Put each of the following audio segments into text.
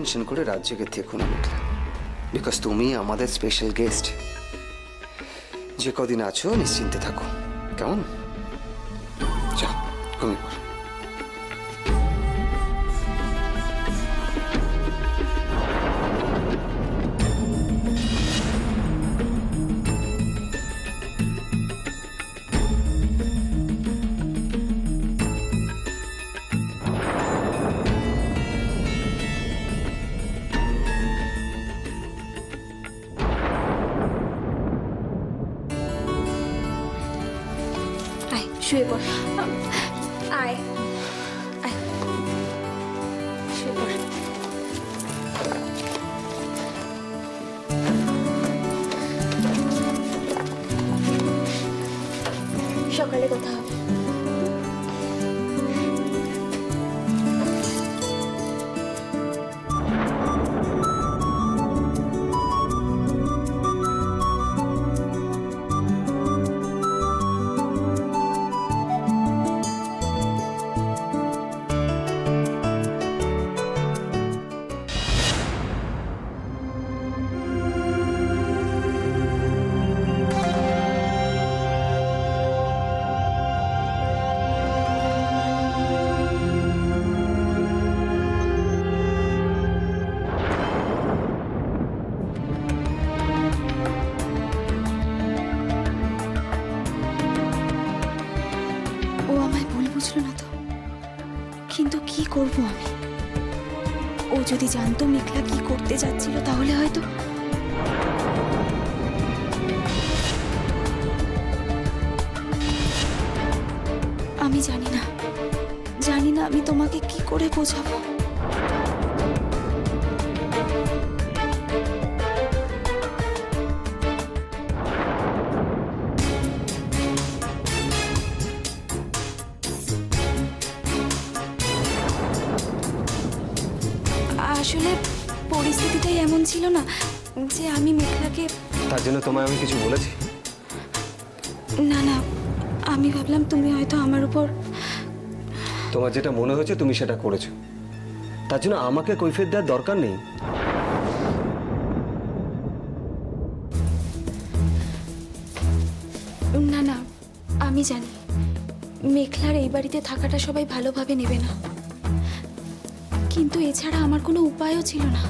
Tension করে রাত জেগে থেকো না মেঘলা, বিকজ তুমি আমাদের স্পেশাল গেস্ট। যে কদিন আছো নিশ্চিন্তে থাকো, কেমন? যাও ঘুমিয়ে পড়ো। শুয়ে পড়, আয় আয় শুয়ে পড়। সকালে কথা হবে। কিন্তু কি করব আমি? ও যদি জানতো মেঘলা কি করতে যাচ্ছিল তাহলে হয়তো আমি জানি না আমি তোমাকে কি করে বোঝাবো। আসলে পরিস্থিতিটাই এমন ছিল না যে আমি মেঘলাকে। তার জন্য তোমায় আমি কিছু বলেছি? না না, আমি ভাবলাম তুমি হয়তো আমার উপর। তোমার যেটা মনে হয়েছে তুমি সেটা করেছো, তার জন্য আমাকে কৈফিয়ত দেওয়ার দরকার নেই। না না, আমি জানি মেঘলার এই বাড়িতে থাকাটা সবাই ভালোভাবে নেবে না, কিন্তু এছাড়া আমার কোনো উপায়ও ছিল না।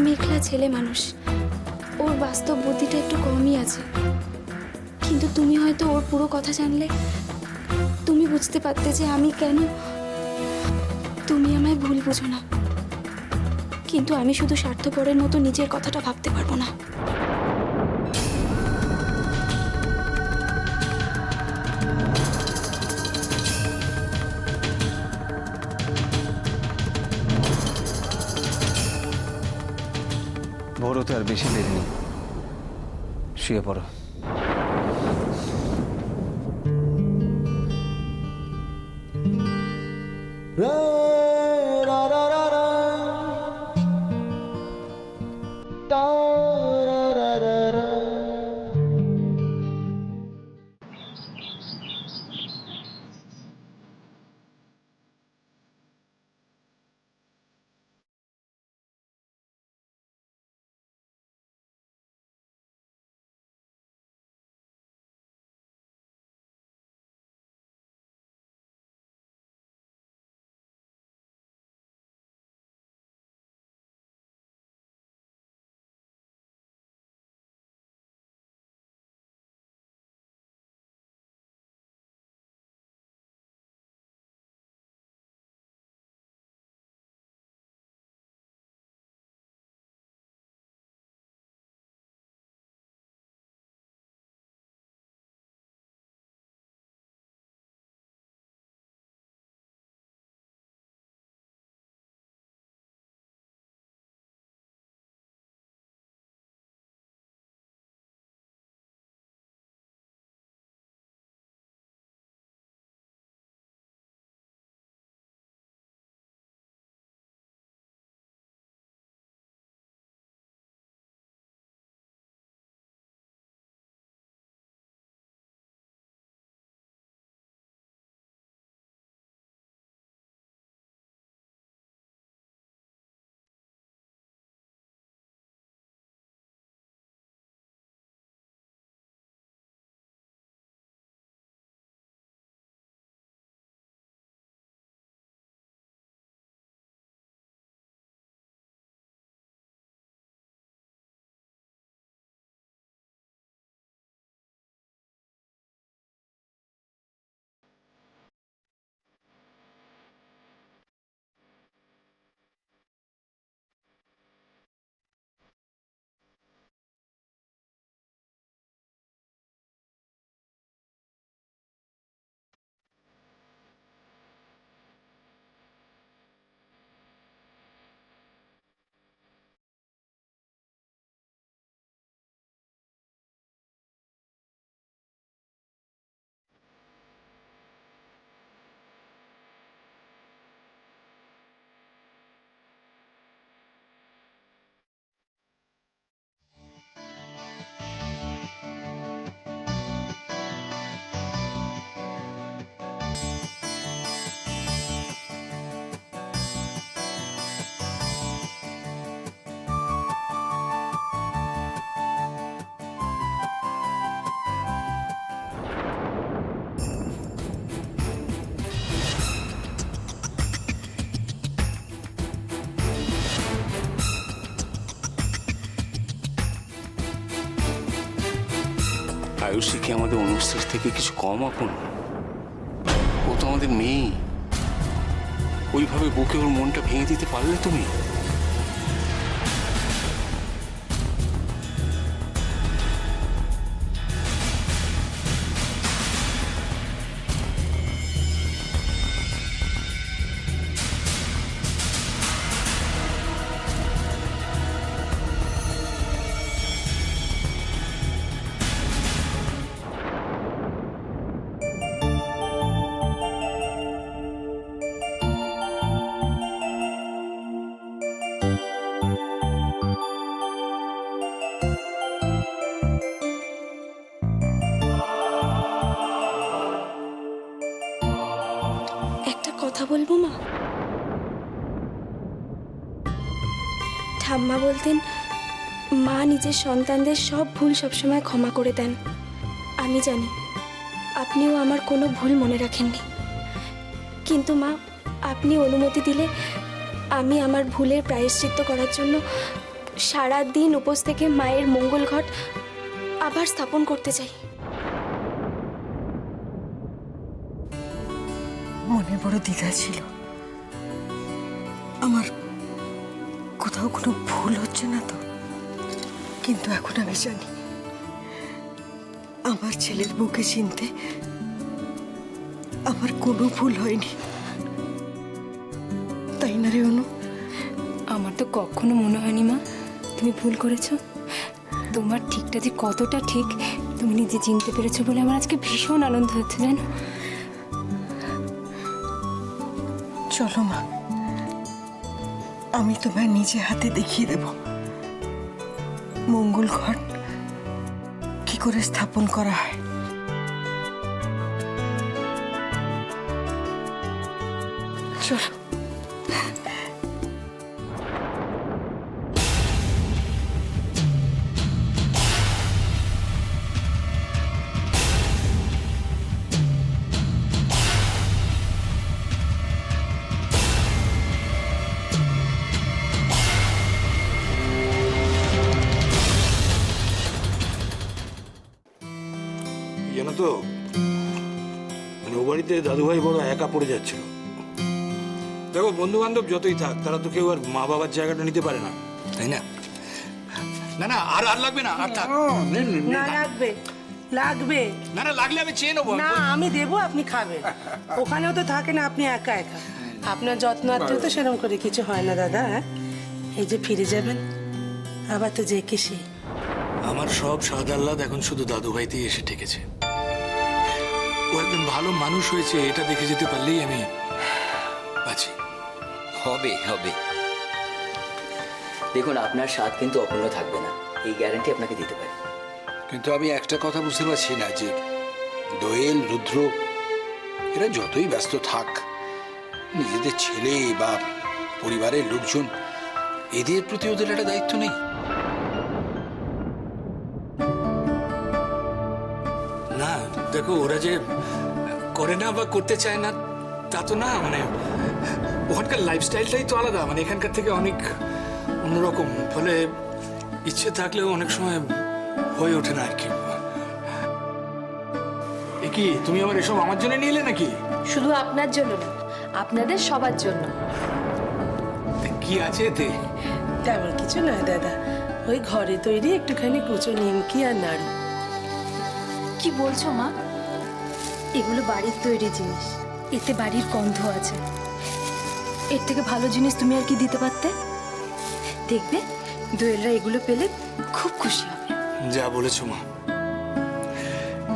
মেঘলা ছেলে মানুষ, ওর বাস্তব বুদ্ধিটা একটু কমই আছে, কিন্তু তুমি হয়তো ওর পুরো কথা জানলে তুমি বুঝতে পারতে যে আমি কেন। তুমি আমায় ভুল বুঝো না, কিন্তু আমি শুধু স্বার্থপরের মতো নিজের কথাটা ভাবতে পারবো না। ভোর হতে আর বেশি দেরি নেই, শুয়ে পড়ো। আয়ুষী কি আমাদের অনুষ্ঠের থেকে কিছু কম আপন? ও তো আমাদের মেয়ে। ওইভাবে বুকে ওর মনটা ভেঙে দিতে পারলে তুমি? কথা বলবো মা? ঠাম্মা বলতেন মা নিজের সন্তানদের সব ভুল সবসময় ক্ষমা করে দেন। আমি জানি আপনিও আমার কোনো ভুল মনে রাখেননি, কিন্তু মা আপনি অনুমতি দিলে আমি আমার ভুলের প্রায়শ্চিত্ত করার জন্য সারা দিন উপোস থেকে মায়ের মঙ্গল ঘট আবার স্থাপন করতে চাই। মনে বড় দ্বিধা ছিল, আমার কোথাও কোনো ভুল হচ্ছে না তো, কিন্তু এখন আমি জানি আমার ছেলের বুকে চিনতে আমার কোনো ভুল হয়নি, তাই না রে অনু? আমার তো কখনো মনে হয়নি মা তুমি ভুল করেছো। তোমার ঠিকটা যে কতটা ঠিক তুমি নিজে চিনতে পেরেছো বলে আমার আজকে ভীষণ আনন্দ হচ্ছে জানো। চলো মা, আমি তোমায় নিজে হাতে দেখিয়ে দেব মঙ্গল ঘট কি করে স্থাপন করা হয়। চলো। জানো তো, মানে ও বাড়িতে দাদুভাই বড় একা পড়ে যাচ্ছিল। দেখো, বন্ধু বান্ধব যতই থাক তারা তো কেউ আর মা বাবার জায়গাটা নিতে পারে না, তাই না? না না, আর আর লাগবে না, আর থাক। না লাগবে, লাগবে না না, লাগলে আমি চেয়ে নেবো। না আমি দেবো, আপনি খাবেন। ওখানেও তো থাকেন আপনি একা একা, আপনার যত্ন আত্মীয় তো সেরকম করে কিছু হয় না দাদা। হ্যাঁ, এই যে ফিরে যাবেন আবার তো যে কি সেই। আমার সব স্বাদ আহ্লাদ এখন শুধু দাদুভাইতেই এসে ঠেকেছে। ও একজন ভালো মানুষ হয়েছে এটা দেখে যেতে পারলেই আমি বাঁচি। হবে হবে, দেখুন আপনার স্বাদ কিন্তু অপূর্ণ থাকবে না, এই গ্যারান্টি আপনাকে দিতে পারি। কিন্তু আমি একটা কথা বুঝতে পারছি না যে দোয়েল, রুদ্র এরা যতই ব্যস্ত থাক, নিজেদের ছেলে বা পরিবারের লোকজন এদের প্রতি ওদের একটা দায়িত্ব নেই? না দেখো, ওরা যে করে না বা করতে চায় না তা তো না, মানে ওখানকার লাইফস্টাইলটাই তো আলাদা, মানে এখানকার থেকে অনেক অন্যরকম, ফলে ইচ্ছে থাকলেও অনেক সময় হয়ে ওঠে না আর কি। কি তুমি আমার এসব আমার জন্য নিয়ে এলে নাকি? শুধু আপনার জন্য না, আপনাদের সবার জন্য। কি আছে এতে? তেমন কিছু নয় দাদা, ওই ঘরে তৈরি একটুখানি কুচো নিমকি আর নাড়ু। কি বলছো মা? এগুলো বাড়ির তৈরি জিনিস, এতে বাড়ির গন্ধ আছে। এর থেকে ভালো জিনিস তুমি আর কি দিতে পারতে? দেখবে দোয়েলরা এগুলো পেলে খুব খুশি হবে। যা বলেছো মা,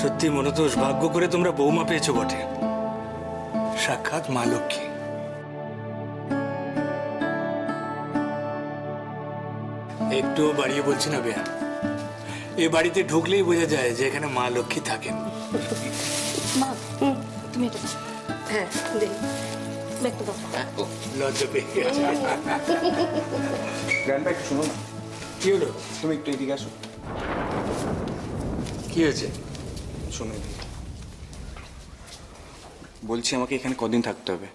সত্যি মনতোষ ভাগ্য করে তোমরা বৌমা পেয়েছো বটে, সাক্ষাৎ মা লক্ষ্মী। একটু বাড়িয়ে বলছি না বেয়া, এ বাড়িতে ঢুকলেই বোঝা যায় যে এখানে মা লক্ষ্মী থাকেন। মা তুমি এটা দাও। হ্যাঁ দিন, দেখতে দাও। লজ্জা পেয়ে গেছে। গ্র্যান্ডপা একটু শোনো না। কি হলো? তুমি একটু এদিকে আসো। কি হয়েছে? শোনো, বলছি আমাকে এখানে কদিন থাকতে হবে?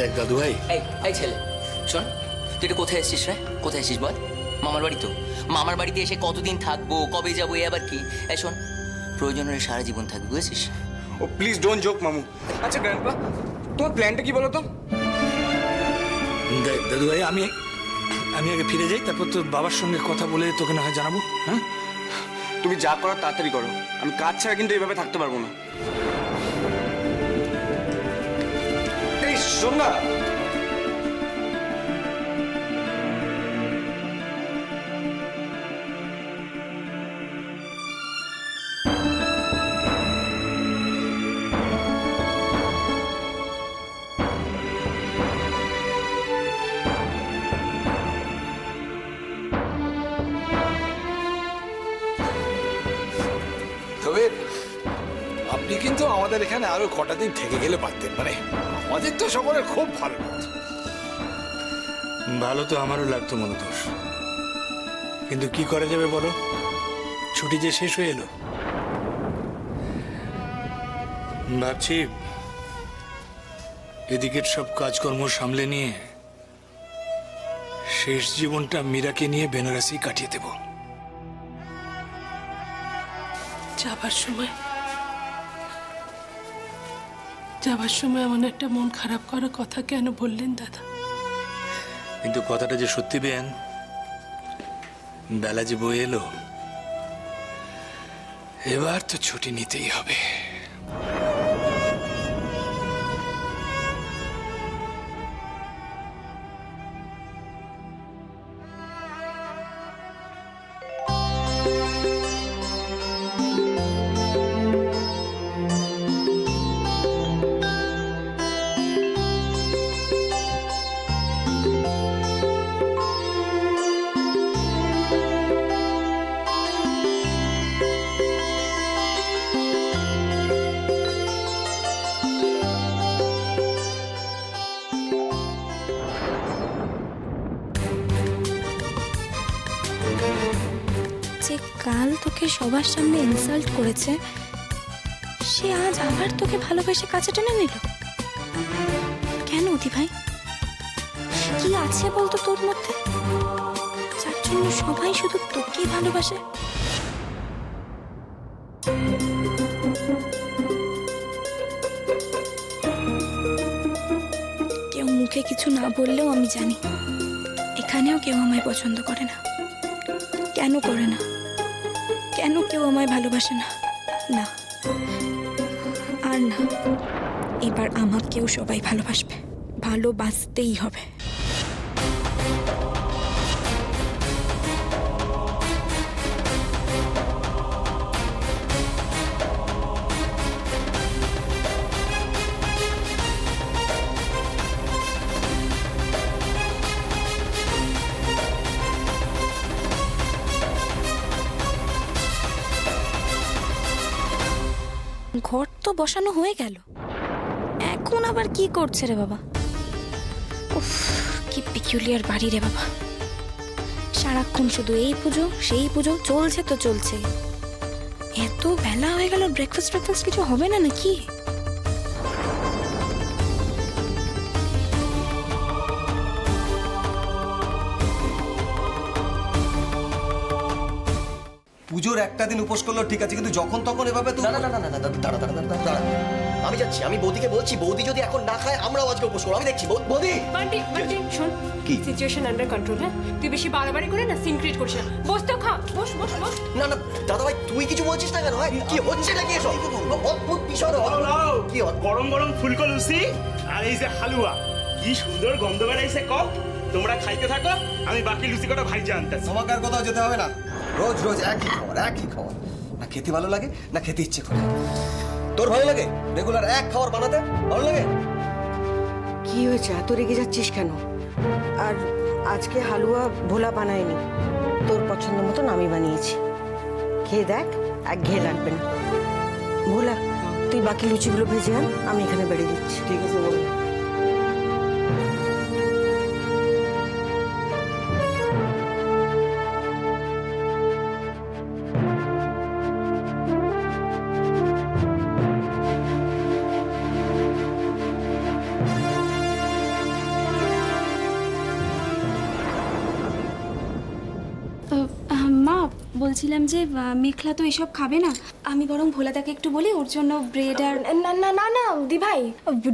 দেখ দাদু ভাই, এই এই ছেলে শোন, তুই এটা কোথায় এসছিস রে? কোথায় এসছিস বল? মামার বাড়ি তো। মামার বাড়িতে এসে কতদিন থাকবো, কবে যাবো, এ আবার কি? এই শোন, প্রয়োজন হলে সারা জীবন থাকবি, বুঝেছিস? ও প্লিজ ডোন্ট জোক মামু। আচ্ছা গ্র্যান্ডপা, তোমার প্ল্যানটা কি বলো তো? দেখ দাদু ভাই, আমি আগে ফিরে যাই, তারপর তোর বাবার সঙ্গে কথা বলে তোকে না হয় জানাবো। হ্যাঁ, তুমি যা করার তাড়াতাড়ি করো, আমি কাজ ছাড়া কিন্তু এইভাবে থাকতে পারবো না। এই শোন না, তবে আপনি কিন্তু আমাদের এখানে আরো কটা দিন থেকে গেলে পারতেন, মানে আমাদের তো সকলের খুব ভালো লাগতো। ভালো তো আমারও লাগতো মনোদোষ, কিন্তু কি করা যাবে বলো, ছুটি যে শেষ হয়ে এলো। ভাবছি এদিকের সব কাজকর্ম সামলে নিয়ে শেষ জীবনটা মীরাকে নিয়ে বেনারসি কাটিয়ে দেব। যাবার সময় এমন একটা মন খারাপ করার কথা কেন বললেন দাদা? কিন্তু কথাটা যে সত্যি বেন, বেলা যে বয়ে এলো, এবার তো ছুটি নিতেই হবে। যে কাল তোকে সবার সামনে ইনসাল্ট করেছে, সে আজ আবার তোকে ভালোবেসে কাছে টেনে নিল কেন? অতি ভাই, কি আছে বলতো তোর মধ্যে, যার জন্য সবাই শুধু তোকেই ভালোবাসে? কেউ মুখে কিছু না বললেও আমি জানি এখানেও কেউ আমায় পছন্দ করে না। কেন করে না? কেন কেউ আমায় ভালোবাসে না? না, আর না, এবার আমাকেও সবাই ভালোবাসবে, ভালোবাসতেই হবে। ঘর তো বসানো হয়ে গেল, এখন আবার কি করছে রে বাবা? উফ, কি পিকুলিয়ার বাড়ি রে বাবা, সারাক্ষণ শুধু এই পুজো সেই পুজো, চলছে তো চলছে। এত বেলা হয়ে গেল, ব্রেকফাস্ট কিছু হবে না নাকি? পুজোর একটা দিন উপোস করলো ঠিক আছে, কিন্তু যখন তখন এভাবে তো না না না না না, দাঁড়া দাঁড়া দাঁড়া দাঁড়া, আমি যাচ্ছি, আমি বৌদিকে বলছি, বৌদি যদি এখন না খায় আমরাও আজকে উপোস করবো। আমি দেখছি বৌদি। বান্টি শোন, কি সিচুয়েশন আন্ডার কন্ট্রোল। হ্যাঁ, তুই বেশি বাড়াবাড়ি করে না সিন ক্রিয়েট করিস না। বস তো খা, বস। না না দাদা ভাই, তুই কিছু বলছিস না কেন? কি হচ্ছে নাকি এসব অদ্ভুত বিষয়? কি গরম গরম ফুলকো লুচি আর এই যে হালুয়া, কি সুন্দর গন্ধ বেড়াইছে। কম তোমরা খাইতে থাকো, আমি বাকি লুচি কটা ভাই জানতেছি। আমাকে আর কোথাও যেতে হবে না, রোজ রোজ একই খাবার। না খেতে ভালো লাগে, না খেতে ইচ্ছে করে। তোর ভালো লাগে রেগুলার এক খাবার বানাতে? ভালো লাগে? কি হয়েছে, এত রেগে যাচ্ছিস কেন? আর আজকে হালুয়া ভোলা বানায়নি, তোর পছন্দ মতন আমি বানিয়েছি, খেয়ে দেখ, এক ঘেয়ে লাগবে না। ভোলা, তুই বাকি লুচিগুলো ভেজে আন, আমি এখানে বেড়ে দিচ্ছি। ঠিক আছে বল। বলছিলাম যে মেখলা তো এসব খাবে না, আমি বরং ভোলাদাকে একটু বলি ওর জন্য ব্রেড আর না না না না দি ভাই,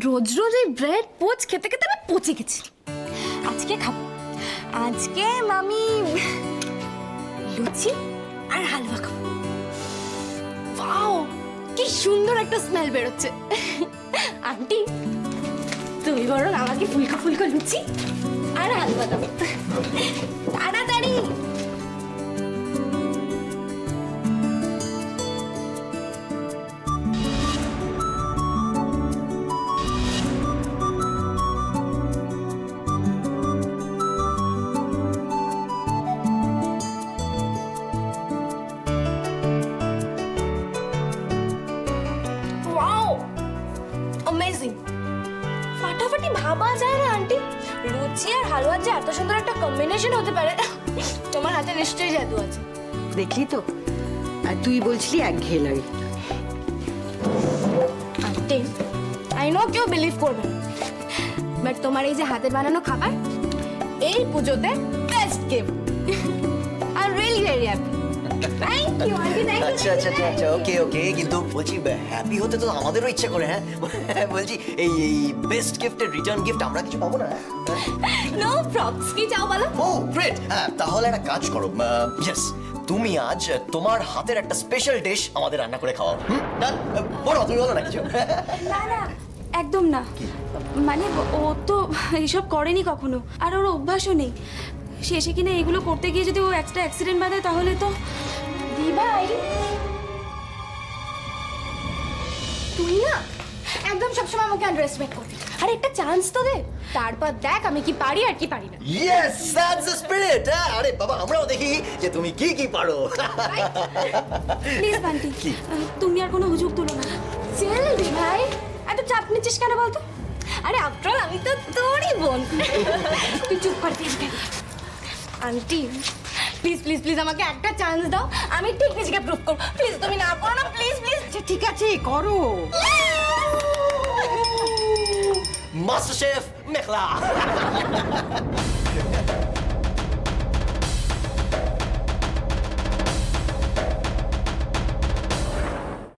রোজ রোজ এই ব্রেড পোচ খেতে খেতে আমি পচে গেছি। আজকে খাবো, আজকে মামি লুচি আর হালুয়া খাবো। ওয়াও, কি সুন্দর একটা স্মেল বেরোচ্ছে। আন্টি তুমি বরং আমাকে ফুলকো ফুলকো লুচি আর হালুয়া দাও তাড়াতাড়ি। অ্যামেজিং, ফাটাফাটি ভাবা যায় না আন্টি, লুচি আর হালুয়ার যে এত সুন্দর একটা কম্বিনেশন হতে পারে। তোমার হাতে নিশ্চয়ই জাদু আছে। দেখলি তো, আর তুই বলছিলি একঘেয়ে লাগে। আন্টি আই নো কেউ বিলিভ করবে না, বাট তোমার এই যে হাতের বানানো খাবার এই পুজোতে best gift. I am really very happy. Thank you aunty, thank you. আচ্ছা আচ্ছা আচ্ছা, ওকে ওকে, কিন্তু বলছি হ্যাপি হতে তো আমাদেরও ইচ্ছা করে। হ্যাঁ বলছি এই এই বেস্ট গিফটের রিটার্ন গিফট আমরা কিছু পাবো না? নো প্রবস, কি চাও বলো? ও গ্রেট, হ্যাঁ তাহলে একটা কাজ করো, ইয়েস তুমি আজ তোমার হাতের একটা স্পেশাল ডিশ আমাদের রান্না করে খাওয়াও। না বলো, তুমি বলো না কিছু। না না একদম না, মানে ও তো এসব করেনি কখনো, আর ওর অভ্যাসও নেই। শেষে কিনা এগুলো করতে গিয়ে যদি ও এক্সট্রা অ্যাক্সিডেন্ট বাঁধে তাহলে তো। দি ভাই তুই না একদম সবসময় আমাকে আন্ডারএস্টিমেট করবি, আর একটা চান্স তো দে, তারপর দেখ আমি কি পারি আর কি পারি না। Yes, that's the spirit. আরে বাবা, আমরাও দেখি যে তুমি কি কি পারো। প্লিজ বান্টি, তুমি আর কোনো হুজুগ তুলো না। চল দি ভাই, এত চাপ নিচ্ছিস কেন বলতো? আরে আফটার অল আমি তো তোরই বোন। তুই চুপ কর please. Aunty please please please আমাকে একটা চান্স দাও, আমি ঠিক নিজেকে প্রুভ করব। প্লিজ তুমি না করো না, প্লিজ প্লিজ। আচ্ছা ঠিক আছে, করো। Master chef mekhela.